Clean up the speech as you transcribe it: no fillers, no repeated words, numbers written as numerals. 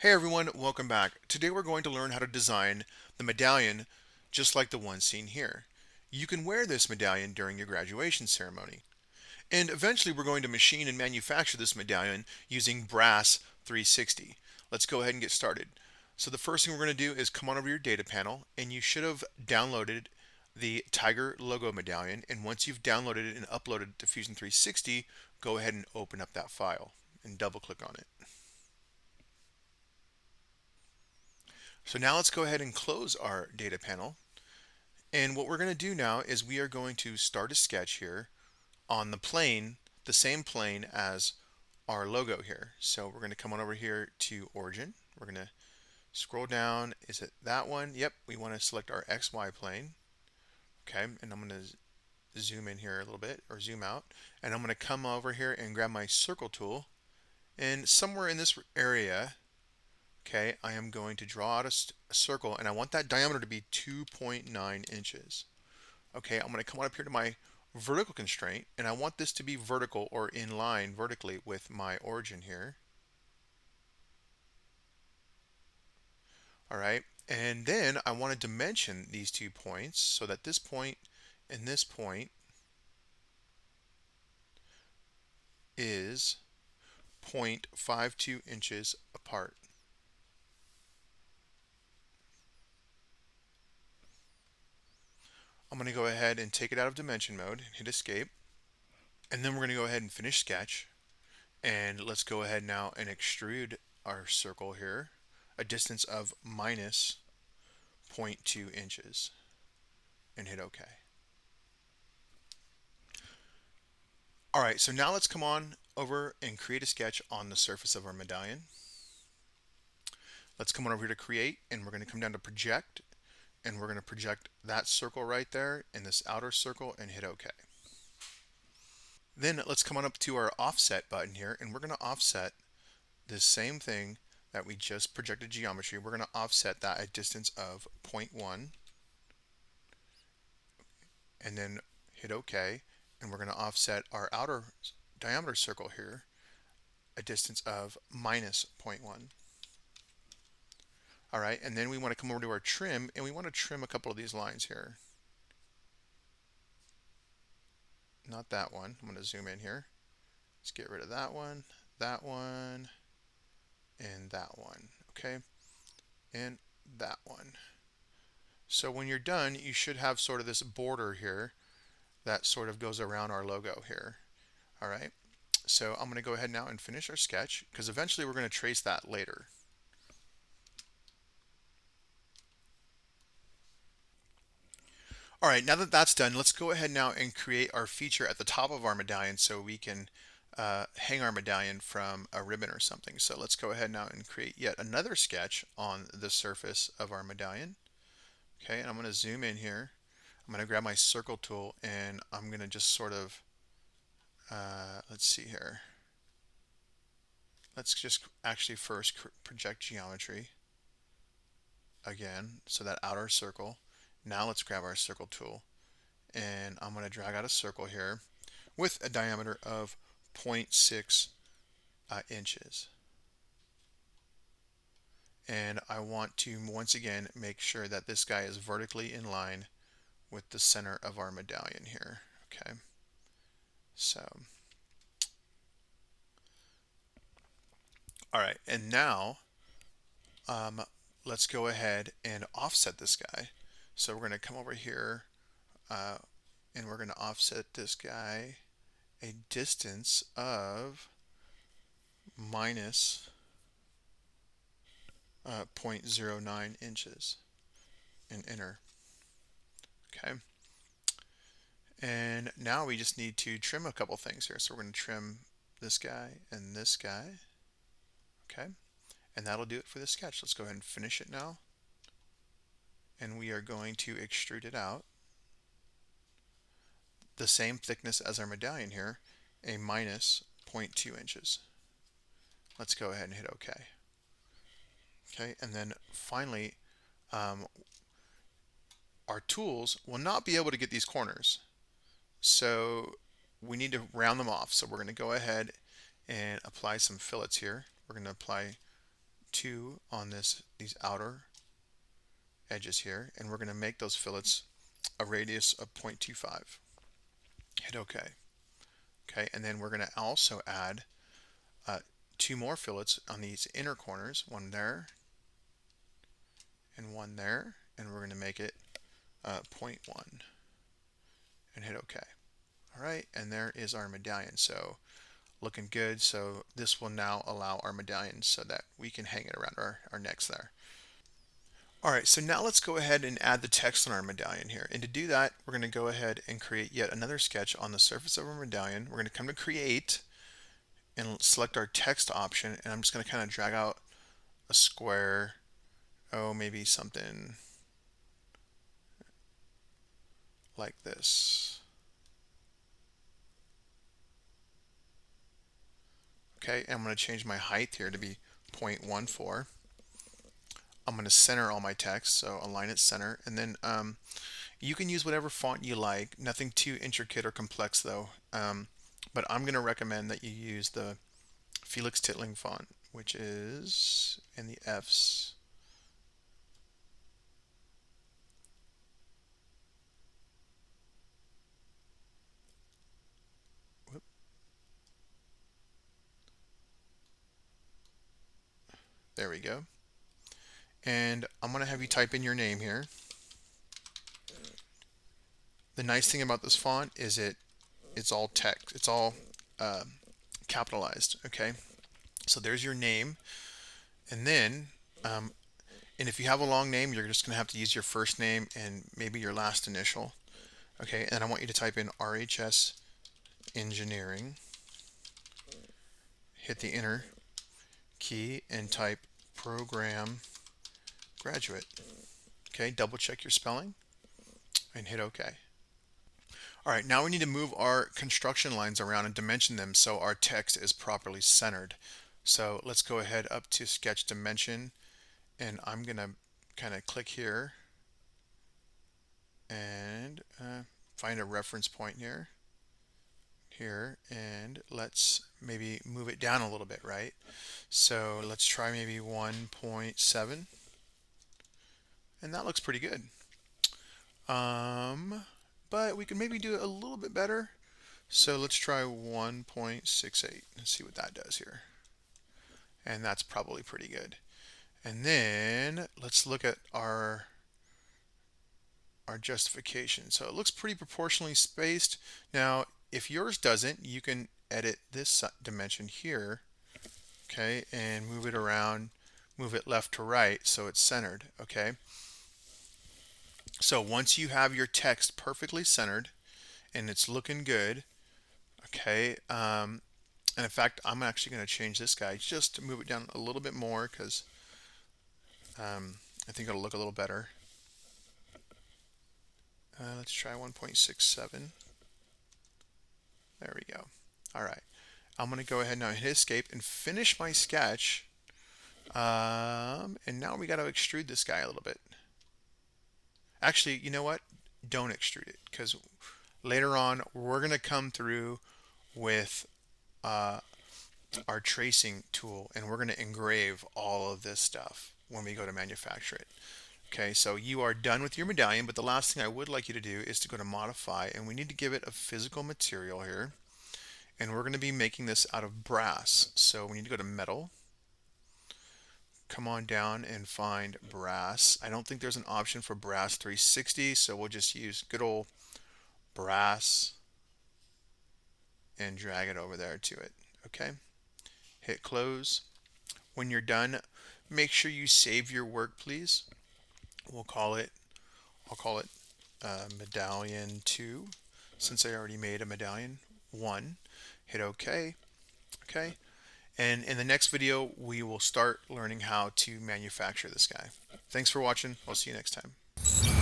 Hey everyone, welcome back. Today we're going to learn how to design the medallion just like the one seen here. You can wear this medallion during your graduation ceremony. And eventually we're going to machine and manufacture this medallion using brass 360. Let's go ahead and get started. So the first thing we're going to do is come on over to your data panel, and you should have downloaded the Tiger logo medallion. And once you've downloaded it and uploaded it to Fusion 360, go ahead and open up that file and double click on it. So now let's go ahead and close our data panel. And what we're going to do now is we are going to start a sketch here on the plane, the same plane as our logo here. So we're going to come on over here to origin. We're going to scroll down. Is it that one? Yep, we want to select our XY plane. Okay, and I'm going to zoom in here a little bit, or zoom out. And I'm going to come over here and grab my circle tool. And somewhere in this area, okay, I am going to draw out a circle, and I want that diameter to be 2.9 inches. Okay, I'm going to come on up here to my vertical constraint, and I want this to be vertical or in line vertically with my origin here. All right, and then I want to dimension these 2 points so that this point and this point is 0.52 inches apart. I'm going to go ahead and take it out of dimension mode, hit escape, and then we're going to go ahead and finish sketch. And let's go ahead now and extrude our circle here, a distance of minus zero point 0.2 inches, and hit OK. All right, so now let's come on over and create a sketch on the surface of our medallion. Let's come on over here to create, and we're going to come down to project, and we're going to project that circle right there in this outer circle and hit OK. Then let's come on up to our offset button here, and we're going to offset this same thing that we just projected geometry. We're going to offset that at distance of zero point 0.1, and then hit OK. And we're going to offset our outer diameter circle here a distance of minus zero point 0.1. All right, and then we want to come over to our trim, and we want to trim a couple of these lines here. Not that one. I'm going to zoom in here. Let's get rid of that one, and that one. Okay, and that one. So when you're done, you should have sort of this border here that sort of goes around our logo here. All right, so I'm going to go ahead now and finish our sketch, because eventually we're going to trace that later. All right, now that that's done, let's go ahead now and create our feature at the top of our medallion so we can hang our medallion from a ribbon or something. So let's go ahead now and create yet another sketch on the surface of our medallion. Okay, and I'm going to zoom in here. I'm going to grab my circle tool, and I'm going to just sort of, let's see here. Let's just actually first project geometry again, so that outer circle. Now let's grab our circle tool, and I'm going to drag out a circle here with a diameter of 0.6 inches. And I want to once again make sure that this guy is vertically in line with the center of our medallion here. Okay, so all right, and now um, let's go ahead and offset this guy. So we're going to come over here, and we're going to offset this guy a distance of minus 0.09 inches, and enter. Okay, and now we just need to trim a couple things here. So we're going to trim this guy and this guy. Okay, and that'll do it for the sketch. Let's go ahead and finish it now, and we are going to extrude it out the same thickness as our medallion here, a minus zero point 0.2 inches. Let's go ahead and hit OK. Okay, and then finally, um, our tools will not be able to get these corners. So we need to round them off. So we're going to go ahead and apply some fillets here. We're going to apply 2 on these outer edges here, and we're going to make those fillets a radius of 0.25. Hit OK. Okay, and then we're going to also add 2 more fillets on these inner corners, one there and one there, and we're going to make it 0.1 and hit OK. All right, and there is our medallion. So looking good. So this will now allow our medallion so that we can hang it around our necks there. All right, so now let's go ahead and add the text on our medallion here. And to do that, we're going to go ahead and create yet another sketch on the surface of our medallion. We're going to come to Create and select our text option, and I'm just going to kind of drag out a square, maybe something like this. Okay, and I'm going to change my height here to be 0.14. I'm going to center all my text, so align it center, and then you can use whatever font you like, nothing too intricate or complex though, but I'm going to recommend that you use the Felix Titling font, which is in the F's. Whoop. There we go. And I'm going to have you type in your name here. The nice thing about this font is it's all text. It's all capitalized. Okay, so there's your name, and then and if you have a long name, you're just going to have to use your first name and maybe your last initial. Okay, and I want you to type in RHS Engineering. Hit the enter key and type program graduate. Okay, double check your spelling and hit OK. All right, now we need to move our construction lines around and dimension them so our text is properly centered. So let's go ahead up to Sketch Dimension, and I'm going to kind of click here and find a reference point here, and let's maybe move it down a little bit, right? So let's try maybe 1.7, and that looks pretty good. But we can maybe do it a little bit better. So let's try 1.68 and see what that does here. And that's probably pretty good. And then let's look at our justification. So it looks pretty proportionally spaced. Now, if yours doesn't, you can edit this dimension here, okay, and move it around, move it left to right so it's centered, okay? So once you have your text perfectly centered and it's looking good, okay, and in fact, I'm actually going to change this guy just to move it down a little bit more because I think it'll look a little better. Let's try 1.67. There we go. All right. I'm going to go ahead now and hit escape and finish my sketch. And now we got to extrude this guy a little bit. Actually, you know what? Don't extrude it, because later on we're going to come through with our tracing tool and we're going to engrave all of this stuff when we go to manufacture it. Okay, so you are done with your medallion, but the last thing I would like you to do is to go to modify, and we need to give it a physical material here, and we're going to be making this out of brass. So we need to go to metal, come on down and find brass. I don't think there's an option for brass 360, so we'll just use good old brass and drag it over there to it. Okay, hit close. When you're done, make sure you save your work, please. I'll call it Medallion 2, since I already made a Medallion 1. Hit OK. Okay. And in the next video, we will start learning how to manufacture this guy. Thanks for watching. I'll see you next time.